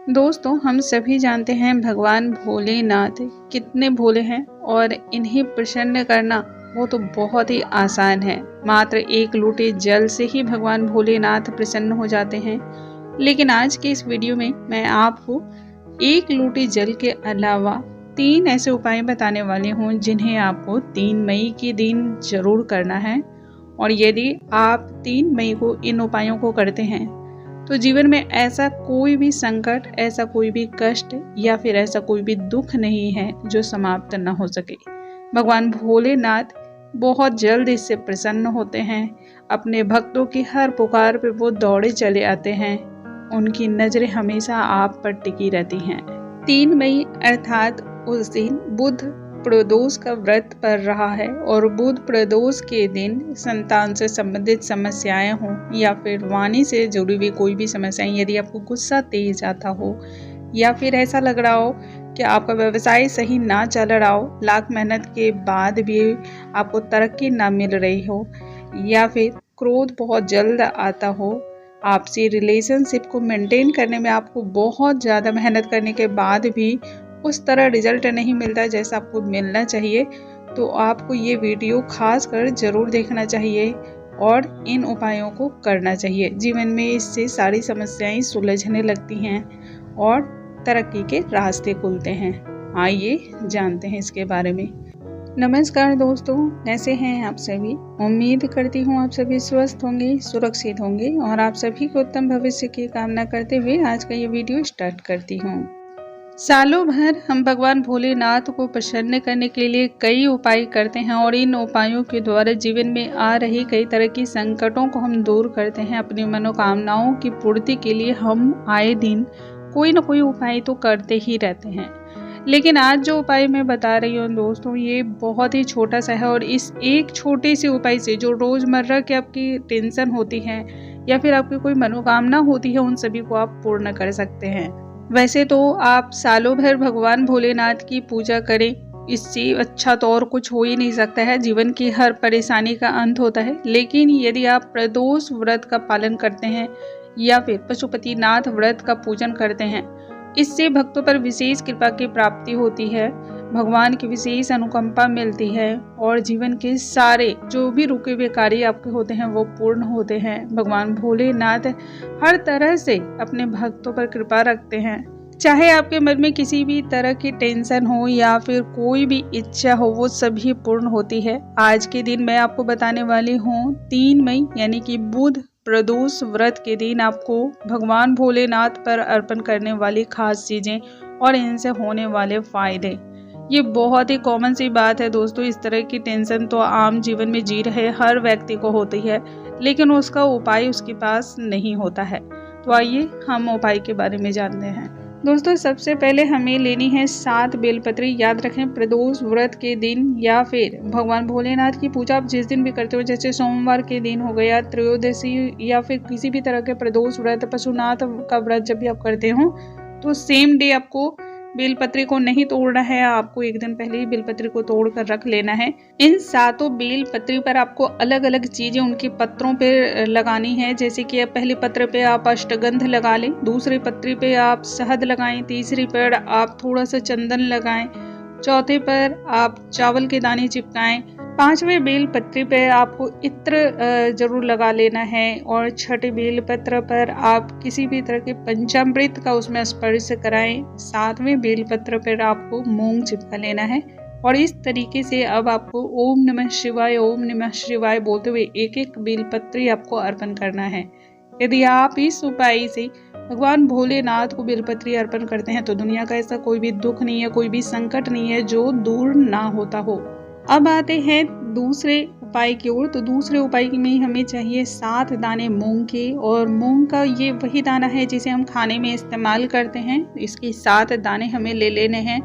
दोस्तों, हम सभी जानते हैं भगवान भोलेनाथ कितने भोले हैं और इन्हें प्रसन्न करना वो तो बहुत ही आसान है। मात्र एक लोटे जल से ही भगवान भोलेनाथ प्रसन्न हो जाते हैं। लेकिन आज के इस वीडियो में मैं आपको एक लोटे जल के अलावा 3 ऐसे उपाय बताने वाली हूँ जिन्हें आपको 3 मई के दिन जरूर करना है। और यदि आप 3 मई को इन उपायों को करते हैं तो जीवन में ऐसा कोई भी संकट, ऐसा कोई भी कष्ट या फिर ऐसा कोई भी दुख नहीं है जो समाप्त न हो सके। भगवान भोलेनाथ बहुत जल्द इससे प्रसन्न होते हैं। अपने भक्तों की हर पुकार पे वो दौड़े चले आते हैं। उनकी नजरें हमेशा आप पर टिकी रहती हैं। 3 मई अर्थात उस दिन बुध प्रदोष का व्रत पड़ रहा है और बुध प्रदोष के दिन संतान से संबंधित समस्याएं हों या फिर वाणी से जुड़ी हुई कोई भी समस्याएं, यदि आपको गुस्सा तेज आता हो या फिर ऐसा लग रहा हो कि आपका व्यवसाय सही ना चल रहा हो, लाख मेहनत के बाद भी आपको तरक्की ना मिल रही हो या फिर क्रोध बहुत जल्द आता हो, आपसी रिलेशनशिप को मेंटेन करने में आपको बहुत ज़्यादा मेहनत करने के बाद भी उस तरह रिजल्ट नहीं मिलता जैसा आपको मिलना चाहिए, तो आपको ये वीडियो खास कर ज़रूर देखना चाहिए और इन उपायों को करना चाहिए। जीवन में इससे सारी समस्याएं सुलझने लगती हैं और तरक्की के रास्ते खुलते हैं। आइए जानते हैं इसके बारे में। नमस्कार दोस्तों, कैसे हैं आप सभी। उम्मीद करती हूँ आप सभी स्वस्थ होंगे, सुरक्षित होंगे और आप सभी को उत्तम भविष्य की कामना करते हुए आज का ये वीडियो स्टार्ट करती हूँ। सालों भर हम भगवान भोलेनाथ को प्रसन्न करने के लिए कई उपाय करते हैं और इन उपायों के द्वारा जीवन में आ रही कई तरह की संकटों को हम दूर करते हैं। अपनी मनोकामनाओं की पूर्ति के लिए हम आए दिन कोई न कोई उपाय तो करते ही रहते हैं। लेकिन आज जो उपाय मैं बता रही हूँ दोस्तों, ये बहुत ही छोटा सा है और इस एक छोटे से उपाय से जो रोज़मर्रा की आपकी टेंशन होती है या फिर आपकी कोई मनोकामना होती है, उन सभी को आप पूर्ण कर सकते हैं। वैसे तो आप सालों भर भगवान भोलेनाथ की पूजा करें, इससे अच्छा तो और कुछ हो ही नहीं सकता है। जीवन की हर परेशानी का अंत होता है। लेकिन यदि आप प्रदोष व्रत का पालन करते हैं या फिर पशुपतिनाथ व्रत का पूजन करते हैं, इससे भक्तों पर विशेष कृपा की प्राप्ति होती है, भगवान की विशेष अनुकंपा मिलती है और जीवन के सारे जो भी रुके हुए कार्य आपके होते हैं वो पूर्ण होते हैं। भगवान भोलेनाथ हर तरह से अपने भक्तों पर कृपा रखते हैं। चाहे आपके मन में किसी भी तरह की टेंशन हो या फिर कोई भी इच्छा हो, वो सभी पूर्ण होती है। आज के दिन मैं आपको बताने वाली हूँ 3 मई यानी कि बुध प्रदोष व्रत के दिन आपको भगवान भोलेनाथ पर अर्पण करने वाली खास चीजें और इनसे होने वाले फायदे। ये बहुत ही कॉमन सी बात है दोस्तों। इस तरह की टेंशन तो आम जीवन में जी रहे हर व्यक्ति को होती है, लेकिन उसका उपाय उसके पास नहीं होता है। तो आइए हम उपाय के बारे में जानते हैं। दोस्तों, सबसे पहले हमें लेनी है 7 बेलपत्री। याद रखें, प्रदोष व्रत के दिन या फिर भगवान भोलेनाथ की पूजा आप जिस दिन भी करते हो, जैसे सोमवार के दिन हो गया, त्रयोदशी या फिर किसी भी तरह के प्रदोष व्रत, पशुनाथ का व्रत जब भी आप करते हो तो सेम डे आपको बेलपत्री को नहीं तोड़ना है। आपको एक दिन पहले ही बेलपत्री को तोड़ कर रख लेना है। इन 7 बेलपत्री पर आपको अलग अलग चीजें उनके पत्रों पे लगानी है। जैसे कि पहले पत्र पे आप अष्टगंध लगा लें, दूसरे पत्री पे आप शहद लगाएं, तीसरी पर आप थोड़ा सा चंदन लगाएं, चौथे पर आप चावल के दाने चिपकाएं, 5वें बेल पत्री पे आपको इत्र जरूर लगा लेना है और 6ठे बेल पत्र पर आप किसी भी तरह के पंचामृत का उसमें स्पर्श कराएं। 7वें बेल पत्र पर आपको मूंग चिपका लेना है और इस तरीके से अब आपको ओम नमः शिवाय बोलते हुए एक एक बेल पत्री आपको अर्पण करना है। यदि आप इस उपाय से भगवान भोलेनाथ को बेलपत्री अर्पण करते हैं तो दुनिया का ऐसा कोई भी दुख नहीं है, कोई भी संकट नहीं है जो दूर ना होता हो। अब आते हैं दूसरे उपाय की ओर। तो दूसरे उपाय में हमें चाहिए 7 दाने मूंग के, और मूंग का ये वही दाना है जिसे हम खाने में इस्तेमाल करते हैं। इसके 7 दाने हमें ले लेने हैं।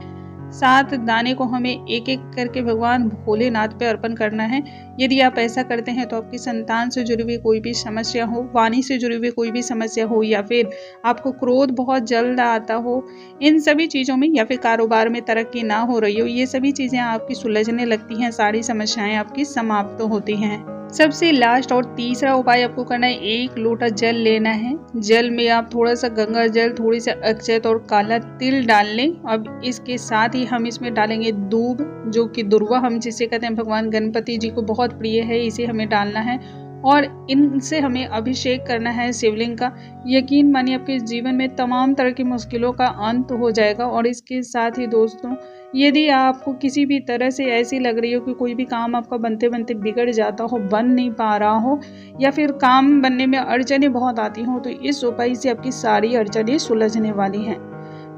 7 दाने को हमें एक एक करके भगवान भोलेनाथ पे अर्पण करना है। यदि आप ऐसा करते हैं तो आपकी संतान से जुड़ी हुई कोई भी समस्या हो, वाणी से जुड़ी हुई कोई भी समस्या हो या फिर आपको क्रोध बहुत जल्द आता हो, इन सभी चीज़ों में, या फिर कारोबार में तरक्की ना हो रही हो, ये सभी चीज़ें आपकी सुलझने लगती हैं, सारी समस्याएं आपकी समाप्त होती हैं। सबसे लास्ट और तीसरा उपाय आपको करना है, 1 लोटा जल लेना है। जल में आप थोड़ा सा गंगा जल, थोड़ी सा अक्षत और काला तिल डाल लें। अब इसके साथ ही हम इसमें डालेंगे दूब, जो कि दुर्वा हम जिसे कहते हैं, भगवान गणपति जी को बहुत प्रिय है, इसे हमें डालना है और इनसे हमें अभिषेक करना है शिवलिंग का। यकीन मानिए आपके जीवन में तमाम तरह की मुश्किलों का अंत हो जाएगा। और इसके साथ ही दोस्तों, यदि आपको किसी भी तरह से ऐसी लग रही हो कि कोई भी काम आपका बनते बनते बिगड़ जाता हो, बन नहीं पा रहा हो, या फिर काम बनने में अड़चने बहुत आती हों, तो इस उपाय से आपकी सारी अड़चनें सुलझने वाली हैं।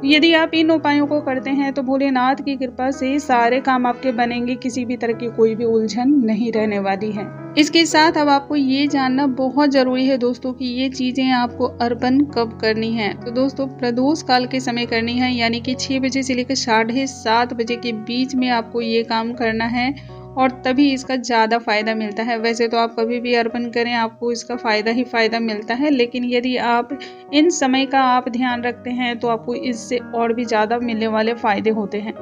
यदि आप इन उपायों को करते हैं तो भोलेनाथ की कृपा से सारे काम आपके बनेंगे, किसी भी तरह की कोई भी उलझन नहीं रहने वाली है। इसके साथ अब आपको ये जानना बहुत जरूरी है दोस्तों कि ये चीजें आपको अर्पण कब करनी है। तो दोस्तों, प्रदोष काल के समय करनी है, यानी कि 6 बजे से लेकर 7:30 बजे के बीच में आपको ये काम करना है और तभी इसका ज़्यादा फायदा मिलता है। वैसे तो आप कभी भी अर्पण करें, आपको इसका फायदा ही फायदा मिलता है, लेकिन यदि आप इन समय का आप ध्यान रखते हैं तो आपको इससे और भी ज़्यादा मिलने वाले फायदे होते हैं।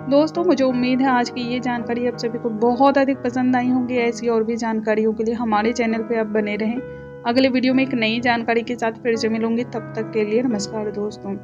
दोस्तों, मुझे उम्मीद है आज की ये जानकारी आप सभी को बहुत अधिक पसंद आई होंगी। ऐसी और भी जानकारियों के लिए हमारे चैनल पे आप बने रहें। अगले वीडियो में एक नई जानकारी के साथ फिर से मिलूंगी। तब तक के लिए नमस्कार दोस्तों।